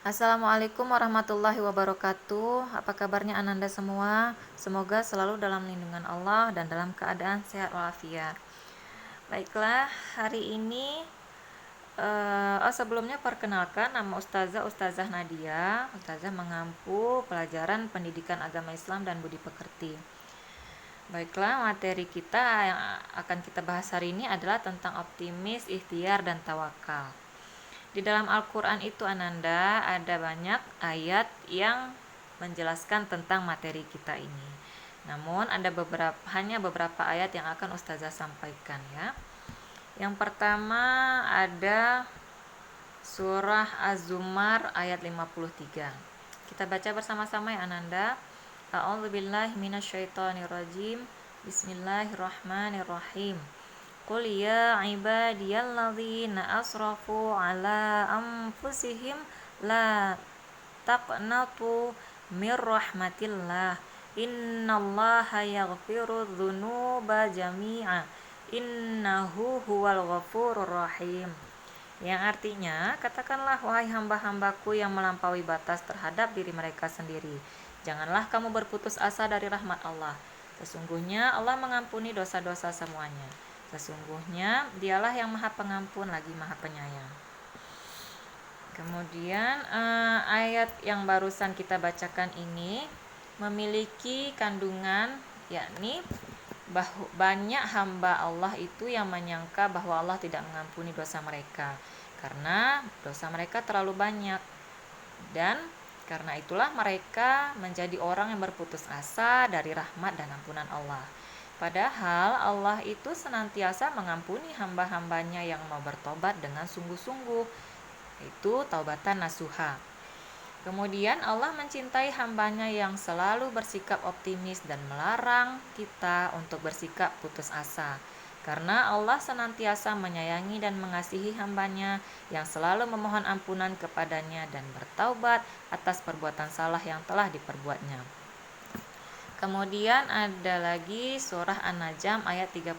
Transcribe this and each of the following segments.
Assalamualaikum warahmatullahi wabarakatuh. Apa kabarnya Ananda semua? Semoga selalu dalam lindungan Allah dan dalam keadaan sehat walafiat. Baiklah, hari ini sebelumnya perkenalkan, nama Ustazah Nadia. Ustazah mengampu pelajaran pendidikan agama Islam dan budi pekerti. Baiklah, materi kita yang akan kita bahas hari ini adalah tentang optimis, ikhtiar, dan tawakal. Di dalam Al-Quran itu Ananda ada banyak ayat yang menjelaskan tentang materi kita ini. Namun ada hanya beberapa ayat yang akan Ustazah sampaikan ya. Yang pertama ada surah Az-Zumar ayat 53. Kita baca bersama-sama ya Ananda. A'udzubillahi minasyaitonirrajim. Bismillahirrahmanirrahim. Qul ya ibadiyalladzina asrafu ala anfusihim la taqnatu mir rahmatillah innallaha yaghfiru dzunuba jami'a innahu huwal ghafurur rahim. Yang artinya, katakanlah wahai hamba-hambaku yang melampaui batas terhadap diri mereka sendiri, janganlah kamu berputus asa dari rahmat Allah. Sesungguhnya Allah mengampuni dosa-dosa semuanya. Sesungguhnya dialah yang maha pengampun lagi maha penyayang. Kemudian ayat yang barusan kita bacakan ini memiliki kandungan, yakni banyak hamba Allah itu yang menyangka bahwa Allah tidak mengampuni dosa mereka karena dosa mereka terlalu banyak, dan karena itulah mereka menjadi orang yang berputus asa dari rahmat dan ampunan Allah. Padahal Allah itu senantiasa mengampuni hamba-hambanya yang mau bertobat dengan sungguh-sungguh, itu taubatan nasuha. Kemudian Allah mencintai hambanya yang selalu bersikap optimis dan melarang kita untuk bersikap putus asa. Karena Allah senantiasa menyayangi dan mengasihi hambanya yang selalu memohon ampunan kepadanya dan bertaubat atas perbuatan salah yang telah diperbuatnya. Kemudian ada lagi surah An-Najm ayat 39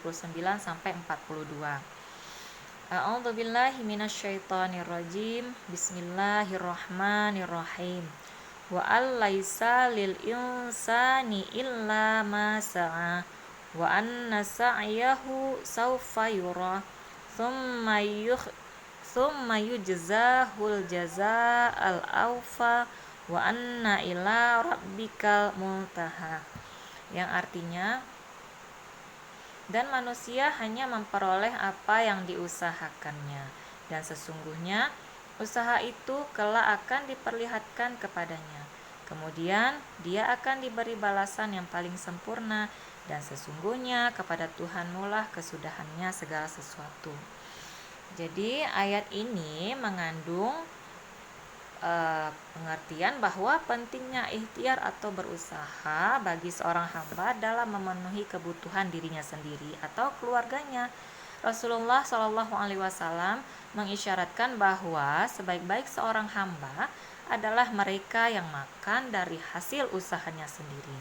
sampai 42. A'udzubillahi minasyaitonirrajim. Bismillahirrahmanirrahim. Wa allaisa lil insani illa ma sa'a wa anna sa'yahu sawfa yura thumma yujzahul jazaa'al awfa wa anna ila rabbikal muntaha. Yang artinya, dan manusia hanya memperoleh apa yang diusahakannya, dan sesungguhnya usaha itu kelak akan diperlihatkan kepadanya. Kemudian dia akan diberi balasan yang paling sempurna, dan sesungguhnya kepada Tuhanmu lah kesudahannya segala sesuatu. Jadi ayat ini mengandung pengertian bahwa pentingnya ikhtiar atau berusaha bagi seorang hamba dalam memenuhi kebutuhan dirinya sendiri atau keluarganya. Rasulullah SAW mengisyaratkan bahwa sebaik-baik seorang hamba adalah mereka yang makan dari hasil usahanya sendiri.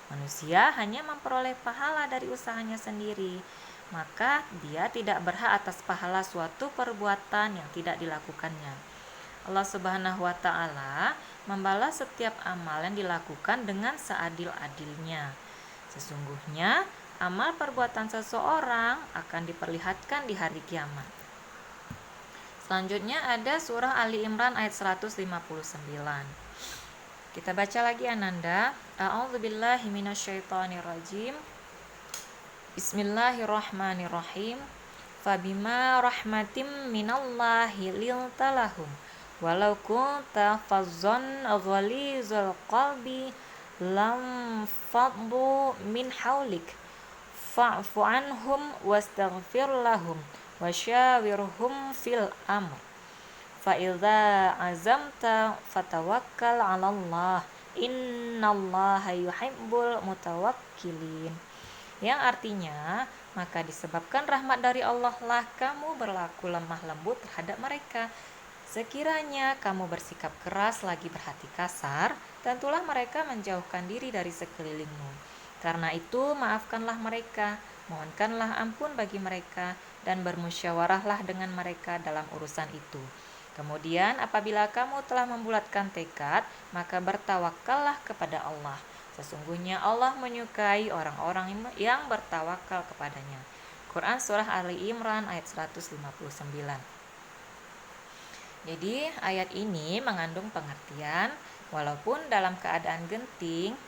Manusia hanya memperoleh pahala dari usahanya sendiri, maka dia tidak berhak atas pahala suatu perbuatan yang tidak dilakukannya. Allah Subhanahu wa Ta'ala membalas setiap amal yang dilakukan dengan seadil-adilnya. Sesungguhnya amal perbuatan seseorang akan diperlihatkan di hari kiamat. Selanjutnya ada surah Ali Imran ayat 159. Kita baca lagi Ananda. A'udzubillahi minasyaitonirrajim. Bismillahirrahmanirrahim. Fabima rahmatim minallahi liltalahum walau kunta fazzan ghalizal qalbi lam faddu min haulik fa'fu anhum wastaghfir lahum wasyawirhum fil amr fa idza azamta fatawakkal 'ala Allah innallaha yuhibbul mutawakkilin. Yang artinya, maka disebabkan rahmat dari Allah lah kamu berlaku lemah lembut terhadap mereka. Sekiranya kamu bersikap keras lagi berhati kasar, tentulah mereka menjauhkan diri dari sekelilingmu. Karena itu maafkanlah mereka, mohonkanlah ampun bagi mereka, dan bermusyawarahlah dengan mereka dalam urusan itu. Kemudian apabila kamu telah membulatkan tekad, maka bertawakallah kepada Allah. Sesungguhnya Allah menyukai orang-orang yang bertawakal kepadanya. Quran Surah Ali Imran ayat 159. Jadi ayat ini mengandung pengertian, walaupun dalam keadaan genting,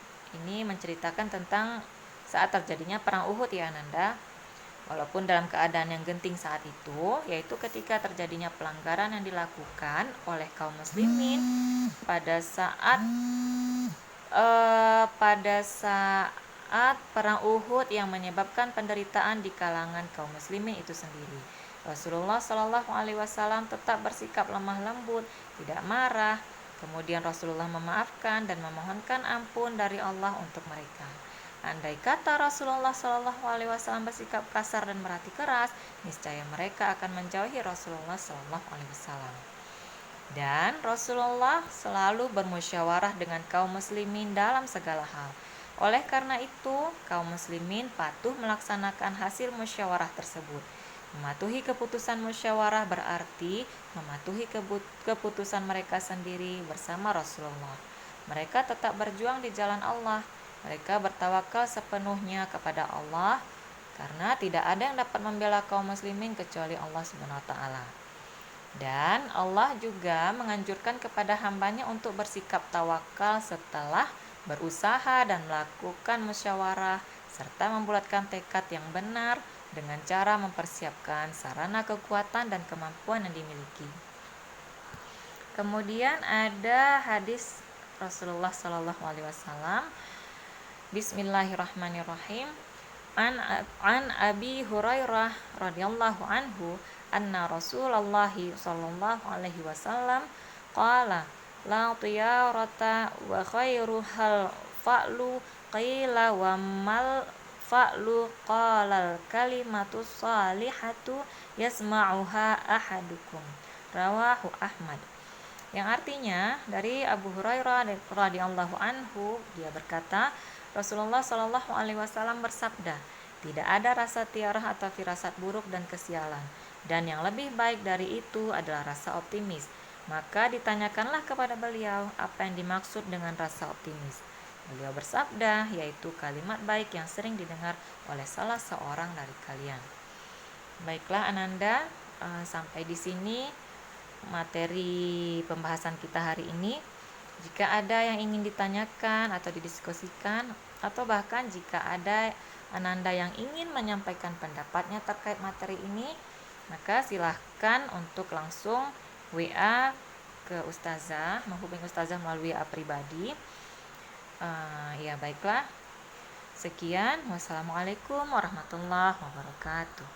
ini menceritakan tentang saat terjadinya perang Uhud ya Ananda. Walaupun dalam keadaan yang genting saat itu, yaitu ketika terjadinya pelanggaran yang dilakukan oleh kaum muslimin pada saat perang Uhud yang menyebabkan penderitaan di kalangan kaum muslimin itu sendiri. Rasulullah Shallallahu Alaihi Wasallam tetap bersikap lemah lembut, tidak marah. Kemudian Rasulullah memaafkan dan memohonkan ampun dari Allah untuk mereka. Andai kata Rasulullah Shallallahu Alaihi Wasallam bersikap kasar dan berhati keras, niscaya mereka akan menjauhi Rasulullah Shallallahu Alaihi Wasallam. Dan Rasulullah selalu bermusyawarah dengan kaum muslimin dalam segala hal. Oleh karena itu, kaum muslimin patuh melaksanakan hasil musyawarah tersebut. Mematuhi keputusan musyawarah berarti mematuhi keputusan mereka sendiri bersama Rasulullah. Mereka tetap berjuang di jalan Allah. Mereka bertawakal sepenuhnya kepada Allah karena tidak ada yang dapat membela kaum muslimin kecuali Allah Subhanahu wa taala. Dan Allah juga menganjurkan kepada hambanya untuk bersikap tawakal setelah berusaha dan melakukan musyawarah serta membulatkan tekad yang benar dengan cara mempersiapkan sarana kekuatan dan kemampuan yang dimiliki. Kemudian ada hadis Rasulullah Shallallahu Alaihi Wasallam. Bismillahirrahmanirrahim. An Abi Hurairah radhiyallahu anhu anna Rasulullah sallallahu alaihi wasallam qala la tiyarata wa khairuhal fa'lu qila wa mal fa'lu qala al kalimatu salihatu yasma'uha ahadukum, rawahu Ahmad. Yang artinya dari Abu Hurairah radhiyallahu anhu, dia berkata, Rasulullah Shallallahu Alaihi Wasallam bersabda, tidak ada rasa tiarah atau firasat buruk dan kesialan, dan yang lebih baik dari itu adalah rasa optimis. Maka ditanyakanlah kepada beliau apa yang dimaksud dengan rasa optimis. Beliau bersabda, yaitu kalimat baik yang sering didengar oleh salah seorang dari kalian. Baiklah Ananda, sampai di sini materi pembahasan kita hari ini. Jika ada yang ingin ditanyakan atau didiskusikan, atau bahkan jika ada Ananda yang ingin menyampaikan pendapatnya terkait materi ini, maka silahkan untuk langsung WA ke Ustazah, menghubungi Ustazah melalui WA pribadi. Ya baiklah, sekian. Wassalamualaikum warahmatullahi wabarakatuh.